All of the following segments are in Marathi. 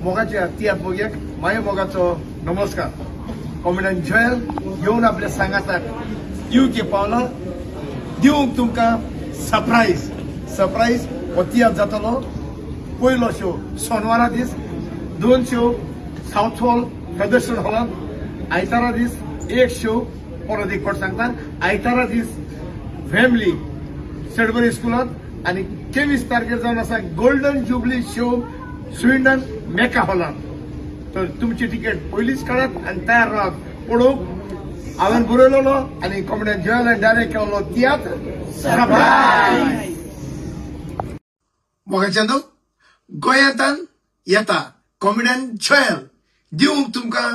मोगाच्या तियात मोग्याक माय मोगाचो नमस्कार. कॉमेडियन जयल येऊन आपल्या सांगातात के पावला दिवंक तुमकां सरप्राईज हो तियात जातलो. पयलो शो सोनवारा दीस, 2 शो साऊथ हॉल प्रदर्शन हॉलांत, आयतारा दीस 1 शो. परत एक फावट सांगता, आयतारा दीस फॅमिली सॅडबरी स्कुलांत आनी 23 तारखेर जावन आसा गोल्डन जुबली शो स्विडन मेका हॉलांत. तर तुमची तिकेट पयलींच काडात आनी तयार रावात पळोवंक. हांवें बरयलेलो आनी कॉमेडियन जयलान डायरेक्ट केल्लो तियात्र सरप्राईज. मोगाचेंदू गोंयांतान येता कॉमेडियन जयल दिवंक तुमकां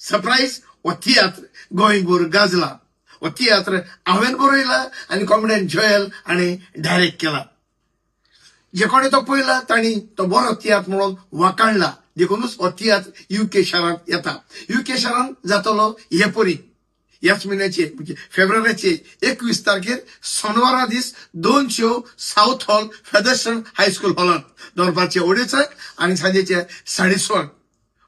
सरप्राईज हो तियात्र गोंयभर गाजला. हो तियात्र हांवें बरयला आनी कॉमेडियन जयल हाणें डायरेक्ट केला. जे कोणी तो पळयला तांणी तो बरो तियात्र म्हणून वखाणला. देखूनच हो तियात्र UK शारांत येता. UK शारांत जातलो हे परी ह्याच म्हयन्याचे म्हणजे फेब्रुवारीचे 21 तारखेर सोनवारा दीस 2 शो साऊथ हॉल फेदर्सन हायस्कूल हॉलांत दनपारचे 2:30 आनी सांजेचे 6:30.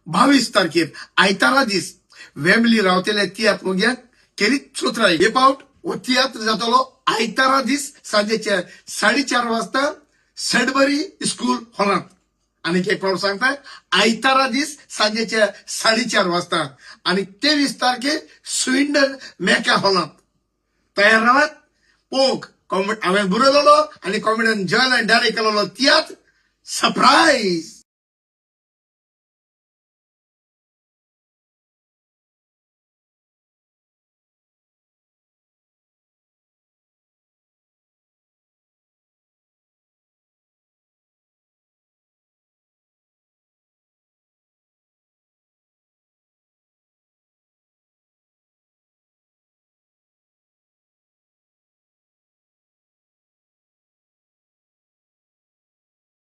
22 तारखेर आयतारा दीस वेंबली रावतले तियात्र मोग्याक केरीत सुत्राय. हे पावट हो तियात्र जातलो आयतारा दीस सांजेचे 4:30 वाजता सॅडबरी स्कूल हॉलांत. आणि एक फावट सांगता, आयतारा दीस सांजेचे 4:30 वाजता आणि 23 तारखेर स्विडन मेका हॉलांत. तयार रावात पोक. हांवें बरयलेलो आनी कॉमेडियन जयलान डायरेक्ट केलेलो तियात्र सरप्राईज.